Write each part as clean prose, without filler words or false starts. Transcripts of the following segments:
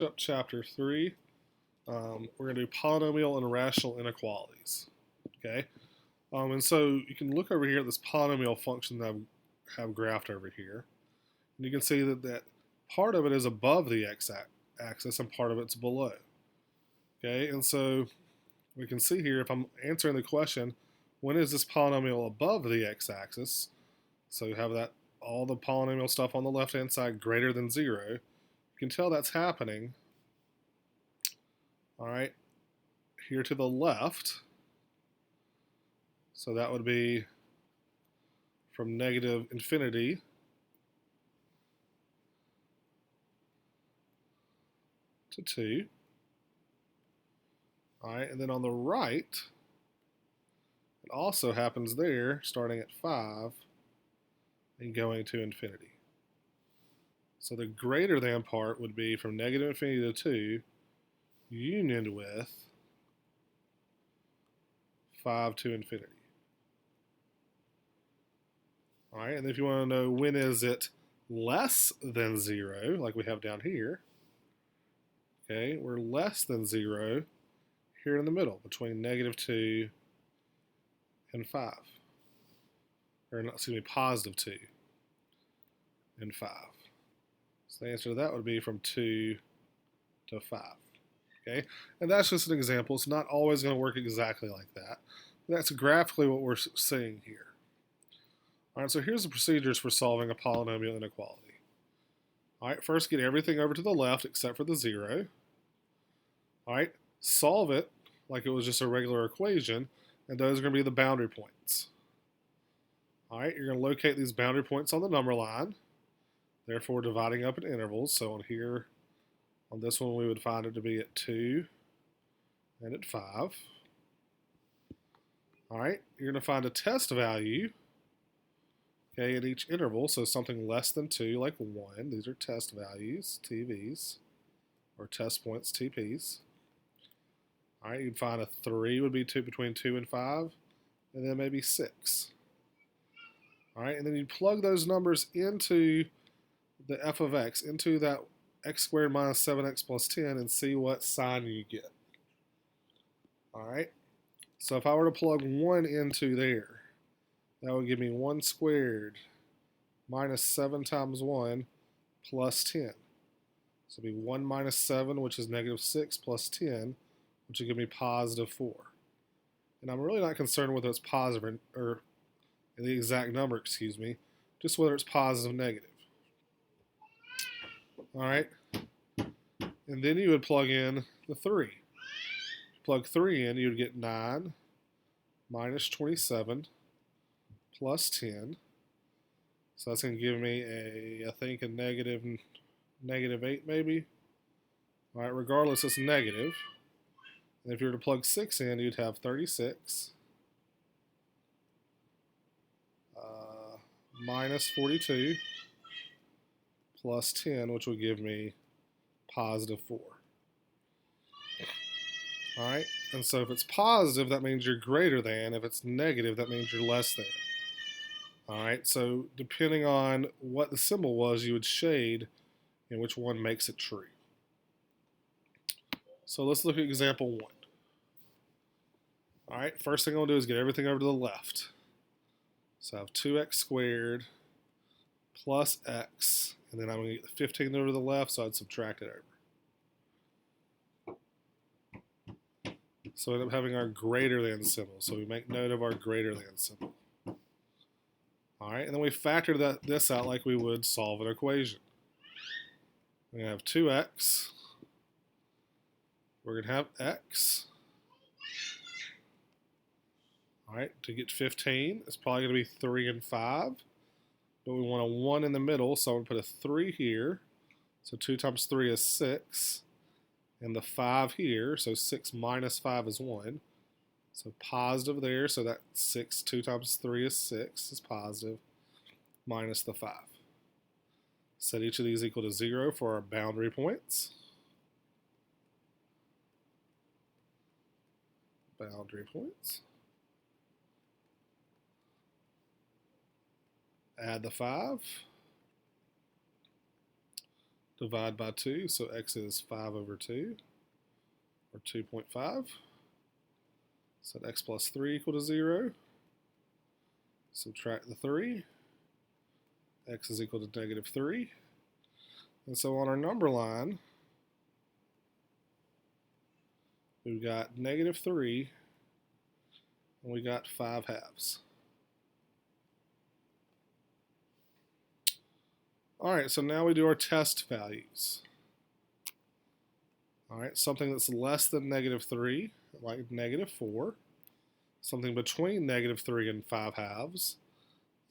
Up chapter 3. We're going to do polynomial and rational inequalities. Okay, and so you can look over here at this polynomial function that I have graphed over here, and you can see that part of it is above the x-axis and part of it's below. Okay, and so we can see here if I'm answering the question, when is this polynomial above the x-axis? So you have that all the polynomial stuff on the left-hand side greater than 0. You can tell that's happening. All right, here to the left. So that would be from negative infinity to 2. All right, and then on the right, it also happens there, starting at 5 and going to infinity. So the greater than part would be from negative infinity to 2, union with 5 to infinity. All right, and if you want to know when is it less than 0, like we have down here, okay, we're less than 0 here in the middle, between negative 2 and 5. Or, excuse me, positive 2 and 5. So the answer to that would be from 2 to 5. Okay, and that's just an example. It's not always going to work exactly like that. That's graphically what we're seeing here. All right, so here's the procedures for solving a polynomial inequality. All right, first get everything over to the left except for the 0. All right, solve it like it was just a regular equation, and those are going to be the boundary points. All right, you're going to locate these boundary points on the number line, therefore dividing up in intervals. So on here, on this one, we would find it to be at 2 and at 5. All right, you're going to find a test value, okay, at each interval. So something less than 2, like 1. These are test values, TVs, or test points, TPs. All right, you'd find a 3 would be between 2 and 5, and then maybe 6. All right, and then you plug those numbers into the f of x, into that x squared minus 7x plus 10, and see what sign you get. All right, so if I were to plug 1 into there, that would give me 1 squared minus 7 times 1 plus 10. So it'd be 1 minus 7, which is negative 6, plus 10, which would give me positive 4. And I'm really not concerned whether it's positive or the exact number, excuse me, just whether it's positive or negative. All right, and then you would plug in the 3. Plug 3 in, you would get 9 minus 27 plus 10. So that's going to give me I think a negative 8 maybe. All right, regardless, it's negative. And if you were to plug 6 in, you'd have 36 minus 42 plus 10, which would give me positive 4. All right, and so if it's positive, that means you're greater than. If it's negative, that means you're less than. All right, so depending on what the symbol was, you would shade in which one makes it true. So let's look at example 1. All right, first thing I'm going to do is get everything over to the left. So I have 2x squared plus x, and then I'm going to get the 15 over to the left, so I'd subtract it over. So I end up having our greater than symbol. So we make note of our greater than symbol. All right, and then we factor this out like we would solve an equation. We're going to have 2x. We're going to have x. All right, to get 15, it's probably going to be 3 and 5. But we want a 1 in the middle, so I'm going to put a 3 here. So 2 times 3 is 6. And the 5 here, so 6 minus 5 is 1. So positive there, so that 6, 2 times 3 is 6, is positive, minus the 5. Set each of these equal to 0 for our boundary points. Boundary points. Add the 5. divide by 2, so x is 5 over 2, or 2.5. Set x plus 3 equal to 0. Subtract the 3. X is equal to negative 3. And so on our number line, we've got negative 3, and we got 5 halves. All right, so now we do our test values. All right, something that's less than negative 3, like negative 4. Something between negative 3 and 5 halves.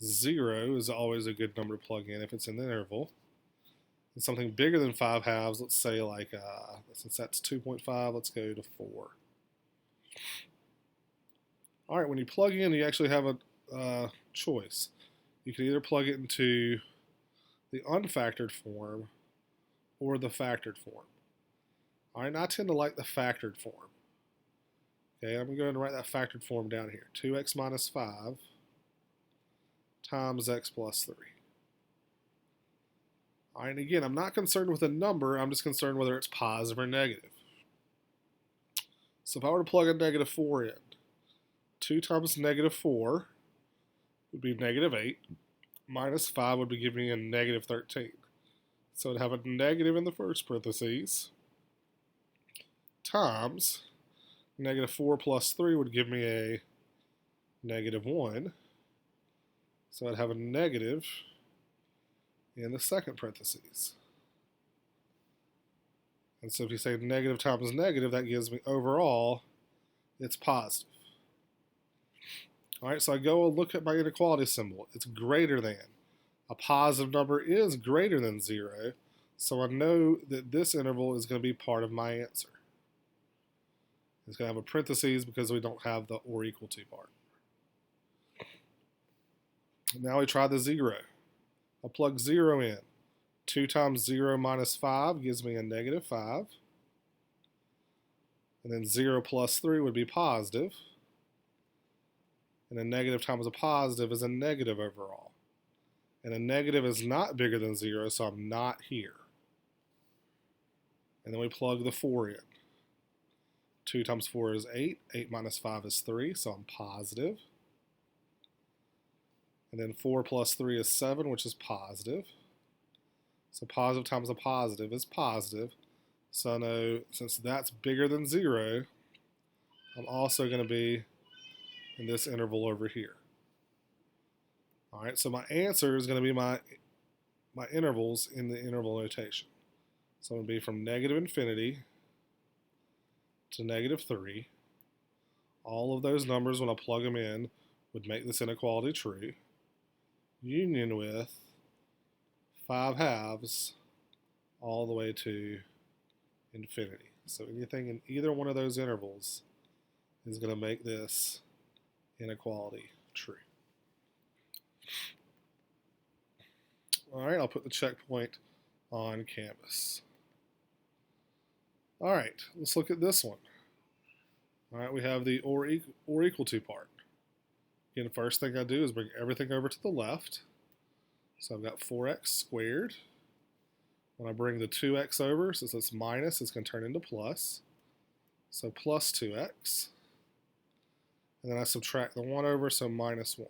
0 is always a good number to plug in if it's in the interval. And something bigger than 5 halves, let's say like, since that's 2.5, let's go to 4. All right, when you plug in, you actually have a choice. You can either plug it into the unfactored form or the factored form. All right, and I tend to like the factored form. Okay, I'm going to go ahead and write that factored form down here. 2x minus 5 times x plus 3. All right, and again, I'm not concerned with a number. I'm just concerned whether it's positive or negative. So if I were to plug a negative 4 in, 2 times negative 4 would be negative 8. Minus 5 would be giving me a negative 13. So I'd have a negative in the first parentheses times negative 4 plus 3 would give me a negative 1. So I'd have a negative in the second parentheses. And so if you say negative times negative, that gives me overall, it's positive. All right, so I go and look at my inequality symbol. It's greater than. A positive number is greater than 0, so I know that this interval is going to be part of my answer. It's going to have a parentheses because we don't have the or equal to part. Now we try the 0. I'll plug 0 in. 2 times 0 minus 5 gives me a negative 5. And then 0 plus 3 would be positive. And a negative times a positive is a negative overall. And a negative is not bigger than 0, so I'm not here. And then we plug the 4 in. 2 times 4 is 8. 8 minus 5 is 3, so I'm positive. And then 4 plus 3 is 7, which is positive. So positive times a positive is positive. So I know since that's bigger than 0, I'm also going to be in this interval over here. All right, so my answer is going to be my intervals in the interval notation. So I'm going to be from negative infinity to negative 3. All of those numbers, when I plug them in, would make this inequality true. Union with 5 halves all the way to infinity. So anything in either one of those intervals is going to make this inequality true. All right, I'll put the checkpoint on canvas. All right, let's look at this one. All right, we have the or equal to part. Again, the first thing I do is bring everything over to the left. So I've got 4x squared. When I bring the 2x over, since it's minus, it's going to turn into plus. So plus 2x. And then I subtract the 1 over, so minus 1.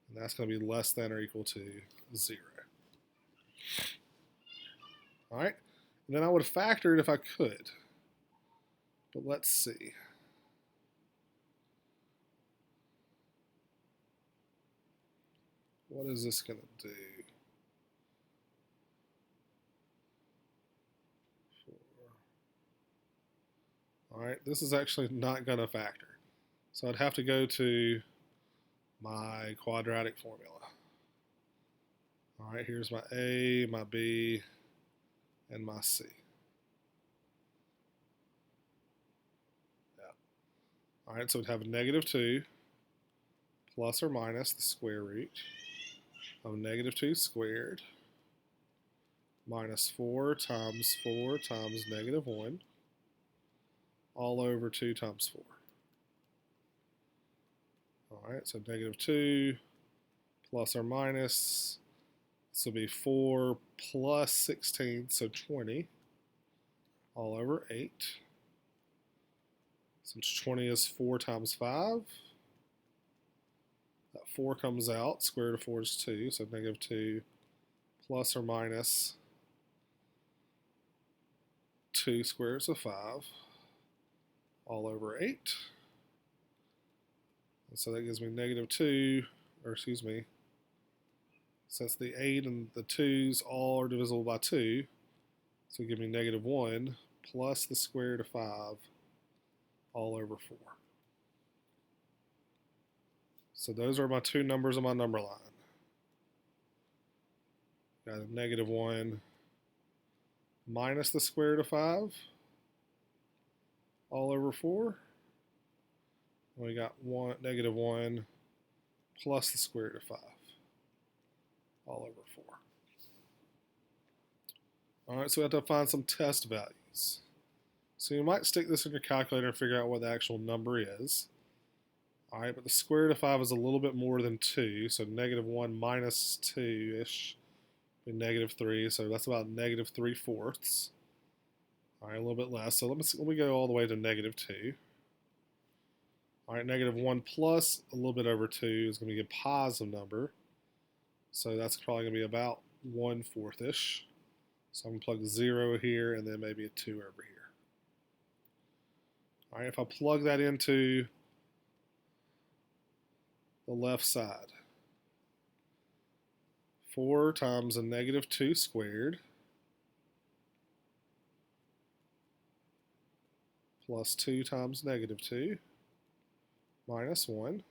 And that's going to be less than or equal to 0. All right, and then I would factor it if I could. But let's see. What is this going to do? 4. All right, this is actually not going to factor. So I'd have to go to my quadratic formula. All right, here's my A, my B, and my C. Yeah. All right, so we'd have a negative 2 plus or minus the square root of negative 2 squared minus 4 times negative 1 all over 2 times 4. All right, so negative 2 plus or minus This will be 4 plus 16, so 20, all over 8. Since 20 is 4 times 5, that 4 comes out. Square root of 4 is 2, so negative 2 plus or minus 2 square roots of 5, all over 8. And so that gives me negative 2, or excuse me, since the 8 and the 2's all are divisible by 2, so give me negative 1 plus the square root of 5 all over 4. So those are my two numbers on my number line. Got a negative 1 minus the square root of 5 all over 4. And we got negative 1 plus the square root of 5 all over 4. All right, so we have to find some test values. So you might stick this in your calculator and figure out what the actual number is. All right, but the square root of 5 is a little bit more than 2, so negative 1 minus 2-ish would be negative 3, so that's about negative 3/4. All right, a little bit less, so let me go all the way to negative 2. All right, negative 1 plus a little bit over 2 is going to be a positive number, so that's probably going to be about 1/4-ish. So I'm going to plug 0 here and then maybe a 2 over here. All right, if I plug that into the left side, 4 times a negative 2 squared plus 2 times negative 2 minus 1.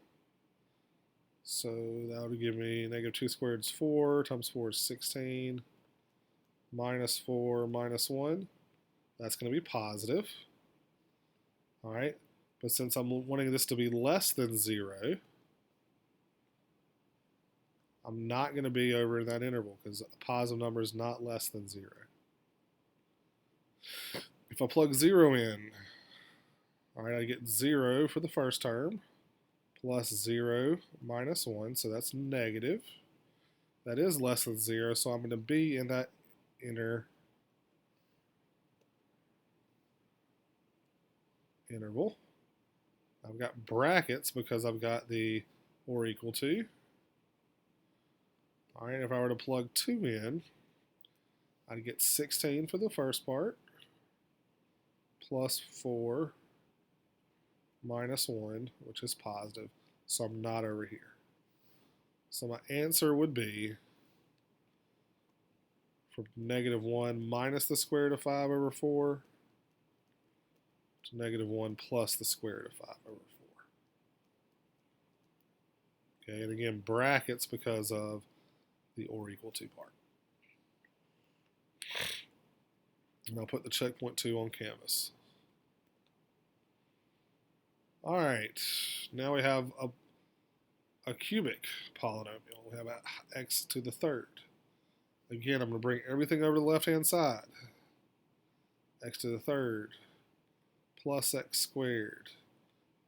So that would give me negative 2 squared is 4 times 4 is 16 minus 4 minus 1. That's going to be positive. All right, but since I'm wanting this to be less than 0, I'm not going to be over in that interval because a positive number is not less than 0. If I plug 0 in, all right, I get 0 for the first term plus 0 minus 1, so that's negative. That is less than 0, so I'm going to be in that inner interval. I've got brackets because I've got the or equal to. All right, if I were to plug 2 in, I'd get 16 for the first part plus 4 minus 1, which is positive, so I'm not over here. So my answer would be from negative 1 minus the square root of 5 over 4 to negative 1 plus the square root of 5 over 4. Okay, and again, brackets because of the or equal to part. And I'll put the checkpoint 2 on canvas. All right, now we have a cubic polynomial. We have x to the third. Again, I'm going to bring everything over to the left-hand side. X to the third plus x squared,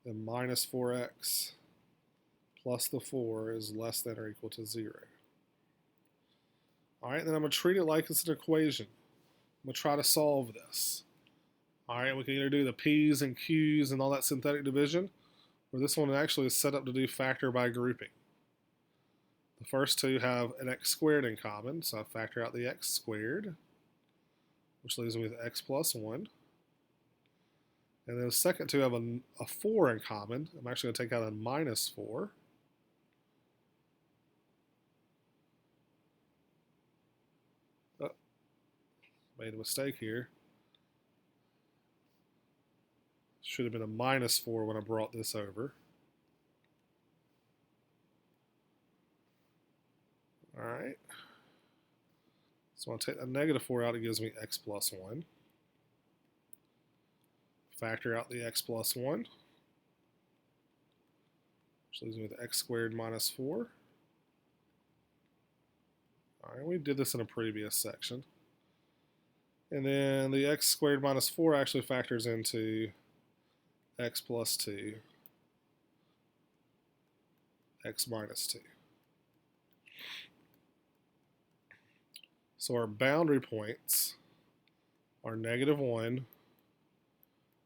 then minus 4x plus the 4 is less than or equal to 0. All right, then I'm going to treat it like it's an equation. I'm going to try to solve this. All right, we can either do the P's and Q's and all that synthetic division, or this one actually is set up to do factor by grouping. The first two have an x squared in common, so I factor out the x squared, which leaves me with x plus 1. And then the second two have a 4 in common. I'm actually going to take out a minus 4. Oh, made a mistake here. Should have been a minus 4 when I brought this over. All right. So I'll take the negative 4 out, it gives me x plus 1. Factor out the x plus 1, which leaves me with x squared minus 4. All right, we did this in a previous section. And then the x squared minus 4 actually factors into x plus 2, x minus 2. So our boundary points are -1,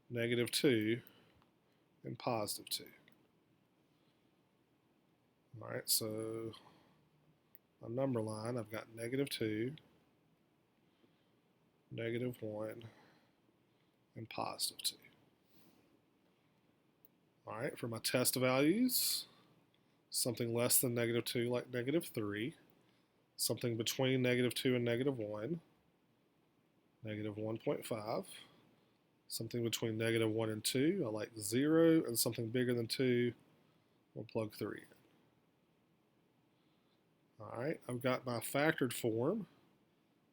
-2, and +2. All right, so my number line, I've got -2, -1, and +2. All right, for my test values, something less than -2 like -3, something between -2 and -1, -1.5, something between -1 and 2, I like 0, and something bigger than 2, we'll plug 3 in. All right, I've got my factored form,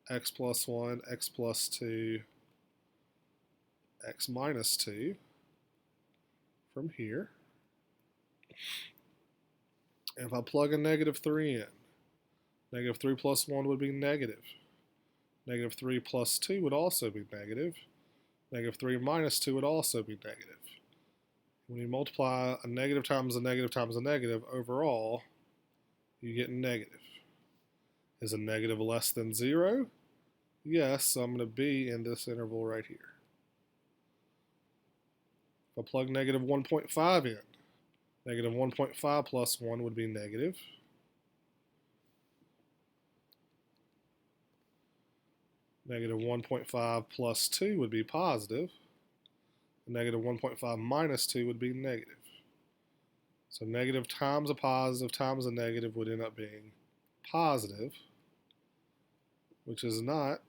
x plus 1, x plus 2, x minus 2 from here. And if I plug a -3 in, -3 plus 1 would be negative. -3 plus 2 would also be negative. -3 minus 2 would also be negative. When you multiply a negative times a negative times a negative, overall, you get negative. Is a negative less than 0? Yes, so I'm going to be in this interval right here. If I plug -1.5 in, -1.5 plus 1 would be negative. -1.5 plus 2 would be positive. -1.5 minus 2 would be negative. So negative times a positive times a negative would end up being positive, which is not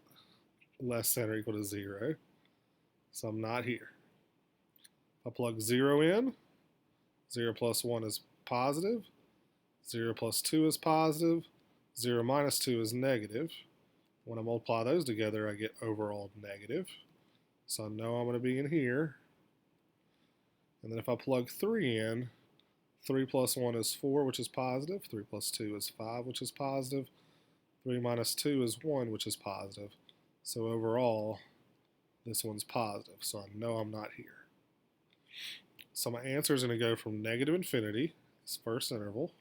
less than or equal to 0. So I'm not here. If I plug 0 in, 0 plus 1 is positive, 0 plus 2 is positive, 0 minus 2 is negative. When I multiply those together, I get overall negative. So I know I'm going to be in here. And then if I plug 3 in, 3 plus 1 is 4, which is positive. 3 plus 2 is 5, which is positive. 3 minus 2 is 1, which is positive. So overall, this one's positive. So I know I'm not here. So my answer is going to go from -infinity, this first interval,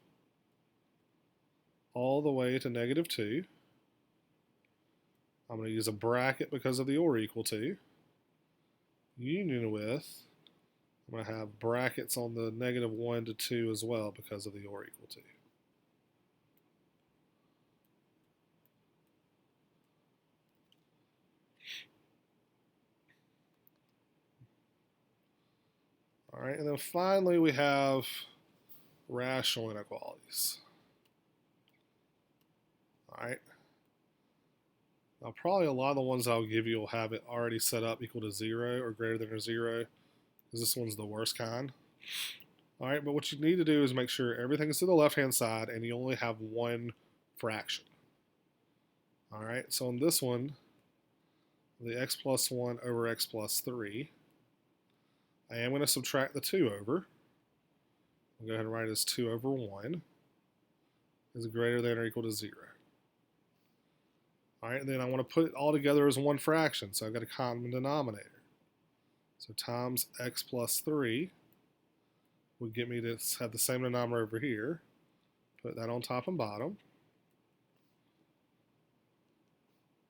all the way to -2. I'm going to use a bracket because of the or equal to. Union with, I'm going to have brackets on the -1 to 2 as well because of the or equal to. All right, and then finally we have rational inequalities. All right. Now probably a lot of the ones I'll give you will have it already set up equal to 0 or greater than or 0, because this one's the worst kind. All right, but what you need to do is make sure everything is to the left-hand side and you only have one fraction. All right, so in this one, the x plus 1 over x plus 3, I am going to subtract the 2 over. I'll go ahead and write it as 2 over 1 is greater than or equal to 0. All right, and then I want to put it all together as one fraction, so I've got a common denominator. So times x plus 3 would get me to have the same denominator over here. Put that on top and bottom.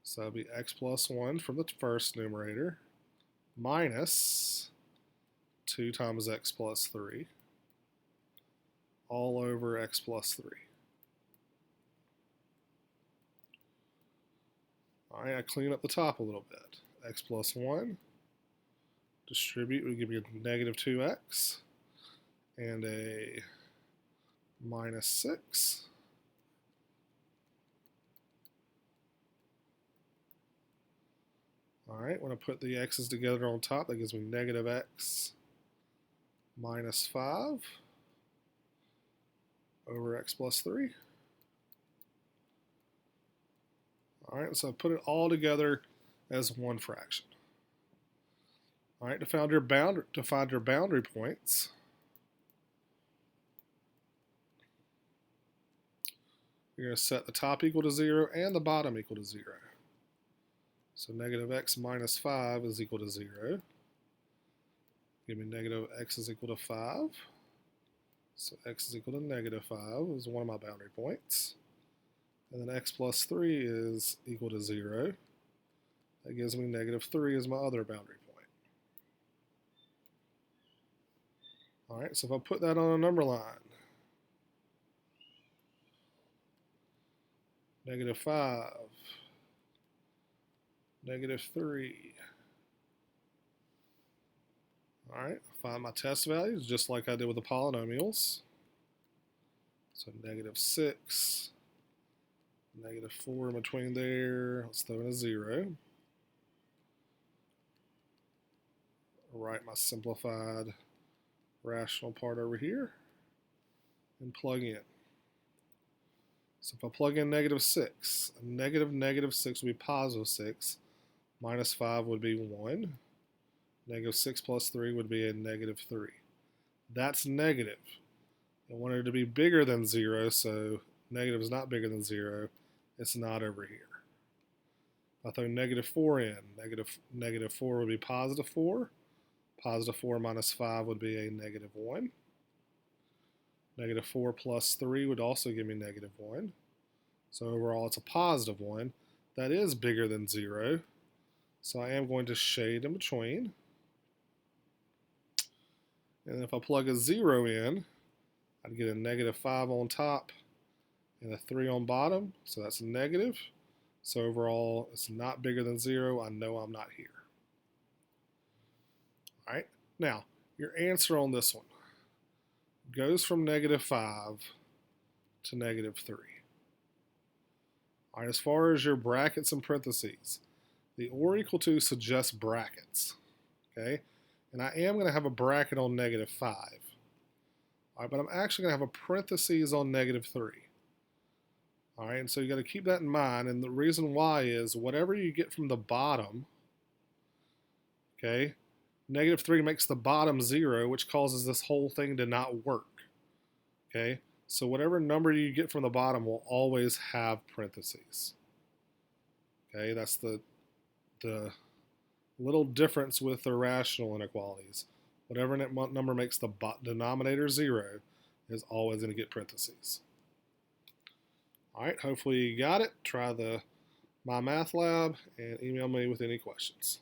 So that'll be x plus 1 from the first numerator minus 2 times x plus 3 all over x plus 3. All right, I clean up the top a little bit. X plus 1, distribute would give you a -2x and a minus 6. All right, when I put the x's together on top, that gives me -x minus 5 over x plus 3. All right, so I put it all together as one fraction. All right, to find your boundary points, you're going to set the top equal to 0 and the bottom equal to 0. So -x minus 5 is equal to 0. Give me -x is equal to 5. So x is equal to -5 is one of my boundary points. And then x plus 3 is equal to 0. That gives me negative 3 as my other boundary point. All right, so if I put that on a number line, negative 5, negative 3. All right, find my test values just like I did with the polynomials. So negative 6, negative 4 in between there. Let's throw in a 0. Write my simplified rational part over here and plug in. So if I plug in negative 6, negative 6 would be positive 6, minus 5 would be 1, negative 6 plus 3 would be a negative 3. That's negative. I want it to be bigger than 0, so negative is not bigger than 0. It's not over here. If I throw negative 4 in, negative 4 would be positive 4. Positive 4 minus 5 would be a negative 1. Negative 4 plus 3 would also give me negative 1. So overall, it's a positive 1. That is bigger than 0. So I am going to shade in between. And if I plug a 0 in, I'd get a negative 5 on top and a 3 on bottom. So that's negative. So overall, it's not bigger than 0. I know I'm not here. All right. Now, your answer on this one goes from negative 5 to negative 3. All right, as far as your brackets and parentheses, the or equal to suggests brackets, okay? And I am going to have a bracket on negative 5. All right, but I'm actually going to have a parentheses on negative 3. All right, and so you got to keep that in mind, and the reason why is whatever you get from the bottom, okay, negative 3 makes the bottom 0, which causes this whole thing to not work, okay? So whatever number you get from the bottom will always have parentheses. Okay, that's the little difference with the rational inequalities. Whatever number makes the denominator 0 is always going to get parentheses. All right, hopefully you got it. Try the My Math Lab and email me with any questions.